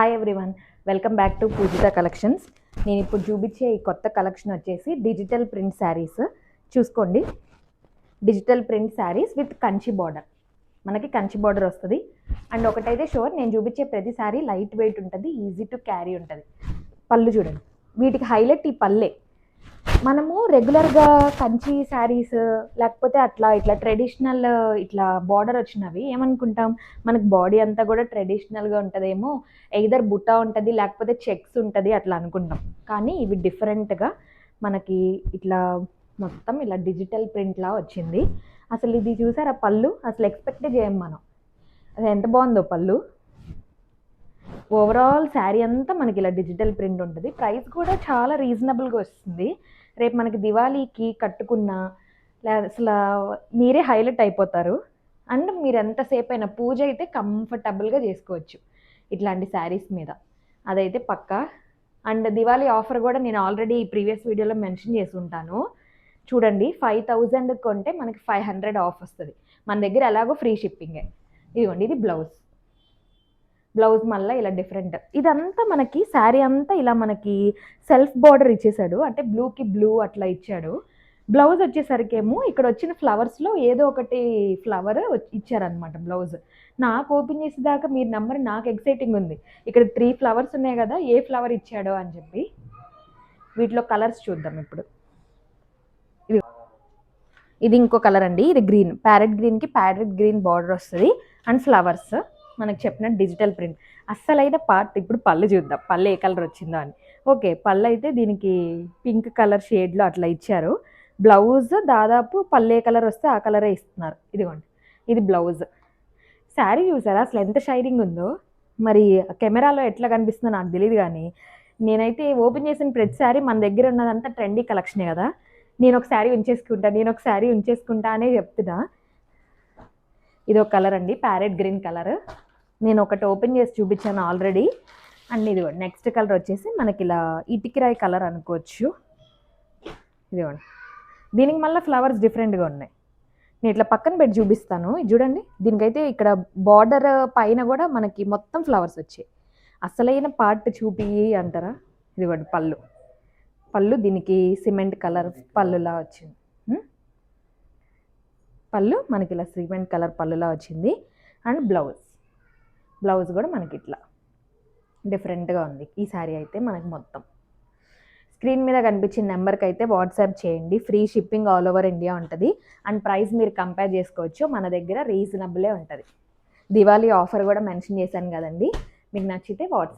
Hi everyone, welcome back to Pujitha collections. నేను ఇప్పుడు చూపించే ఈ కొత్త కలెక్షన్ వచ్చేసి డిజిటల్ ప్రింట్ శారీస్. చూసుకోండి, digital print saris with Kanchi border. మనకి కంచి బార్డర్ వస్తుంది. అండ్ ఒకటైతే షూర్, నేను చూపించే ప్రతి శారీ లైట్ వెయిట్ ఉంటుంది, ఈజీ టు క్యారీ ఉంటుంది. పళ్ళు చూడండి, వీటికి హైలైట్ ఈ పల్లె. మనము రెగ్యులర్గా కంచి శారీస్ లేకపోతే ఇట్లా ట్రెడిషనల్ ఇట్లా బార్డర్ వచ్చినవి ఏమనుకుంటాం, మనకు బాడీ అంతా కూడా ట్రెడిషనల్గా ఉంటుందేమో, ఎయిదర్ బుట్టా ఉంటుంది లేకపోతే చెక్స్ ఉంటుంది అట్లా అనుకుంటాం. కానీ ఇవి డిఫరెంట్గా మనకి ఇట్లా మొత్తం ఇలా డిజిటల్ ప్రింట్లా వచ్చింది. అసలు ఇది చూసారా పళ్ళు, అసలు ఎక్స్పెక్టే చేయం మనం. అది ఎంత బాగుందో పళ్ళు. ఓవరాల్ శారీ అంతా మనకి ఇలా డిజిటల్ ప్రింట్ ఉంటుంది. ప్రైస్ కూడా చాలా రీజనబుల్గా వస్తుంది. రేపు మనకి దివాళీకి కట్టుకున్న అసలు మీరే హైలైట్ అయిపోతారు. అండ్ మీరు ఎంతసేపు అయినా పూజ అయితే కంఫర్టబుల్గా చేసుకోవచ్చు ఇట్లాంటి శారీస్ మీద, అదైతే పక్కా. అండ్ దివాళీ ఆఫర్ కూడా నేను ఆల్రెడీ ప్రీవియస్ వీడియోలో మెన్షన్ చేసి ఉంటాను. చూడండి, 5000 కొంటే మనకి 500 ఆఫ్ వస్తుంది. మన దగ్గర ఎలాగో ఫ్రీ షిప్పింగే. ఇదిగోండి, ఇది బ్లౌజ్ మళ్ళీ ఇలా డిఫరెంట్. ఇదంతా మనకి శారీ అంతా ఇలా మనకి సెల్ఫ్ బార్డర్ ఇచ్చేసాడు, అంటే బ్లూకి బ్లూ అట్లా ఇచ్చాడు. బ్లౌజ్ వచ్చేసరికి ఏమో ఇక్కడ వచ్చిన ఫ్లవర్స్లో ఏదో ఒకటి ఫ్లవర్ ఇచ్చారనమాట బ్లౌజ్. నాకు ఓపెన్ చేసేదాకా మీరు నెంబర్, నాకు ఎక్సైటింగ్ ఉంది. ఇక్కడ 3 ఫ్లవర్స్ ఉన్నాయి కదా, ఏ ఫ్లవర్ ఇచ్చాడో అని చెప్పి. వీటిలో కలర్స్ చూద్దాం ఇప్పుడు. ఇది ఇంకో కలర్ అండి, ఇది గ్రీన్, ప్యారెట్ గ్రీన్కి ప్యారెట్ గ్రీన్ బార్డర్ వస్తుంది అండ్ ఫ్లవర్స్. మనకు చెప్పిన డిజిటల్ ప్రింట్ అస్సలైతే పార్ట్. ఇప్పుడు పళ్ళు చూద్దాం, పళ్ళు ఏ కలర్ వచ్చిందో అని. ఓకే, పళ్ళు అయితే దీనికి పింక్ కలర్ షేడ్లో అట్లా ఇచ్చారు. బ్లౌజ్ దాదాపు పళ్ళు ఏ కలర్ వస్తే ఆ కలరే ఇస్తున్నారు. ఇదిగోండి, ఇది బ్లౌజ్. శారీ చూసారా అసలు ఎంత షైనింగ్ ఉందో. మరి కెమెరాలో ఎట్లా కనిపిస్తుందో నాకు తెలియదు, కానీ నేనైతే ఓపెన్ చేసిన ప్రతి శారీ మన దగ్గర ఉన్నదంతా ట్రెండీ కలెక్షనే కదా. నేను ఒక శారీ ఉంచేసుకుంటా అనే చెప్తున్నా. ఇది ఒక కలర్ అండి, ప్యారెట్ గ్రీన్ కలర్. నేను ఒకటి ఓపెన్ చేసి చూపించాను ఆల్రెడీ. అండ్ ఇది నెక్స్ట్ కలర్ వచ్చేసి మనకి ఇలా ఇటికిరాయి కలర్ అనుకోవచ్చు. ఇదిగోండి, దీనికి మళ్ళీ ఫ్లవర్స్ డిఫరెంట్గా ఉన్నాయి. నేను ఇట్లా పక్కన పెట్టి చూపిస్తాను. ఇది చూడండి, దీనికైతే ఇక్కడ బార్డర్ పైన కూడా మనకి మొత్తం ఫ్లవర్స్ వచ్చాయి. అసలైన పార్ట్ చూపి అంటారా. ఇదిగోండి పళ్ళు దీనికి సిమెంట్ కలర్ పళ్ళులా వచ్చింది. పళ్ళు మనకి ఇలా సిమెంట్ కలర్ పళ్ళులా వచ్చింది. అండ్ బ్లౌజ్ కూడా మనకి ఇట్లా డిఫరెంట్గా ఉంది. ఈ శారీ అయితే మనకి మొత్తం స్క్రీన్ మీద కనిపించిన నెంబర్కి అయితే వాట్సాప్ చేయండి. Free shipping all over India ఉంటుంది. అండ్ ప్రైస్ మీరు కంపేర్ చేసుకోవచ్చు, మన దగ్గర రీజనబులే ఉంటుంది. దివాళీ ఆఫర్ కూడా మెన్షన్ చేశాను కదండి. మీకు నచ్చితే వాట్సాప్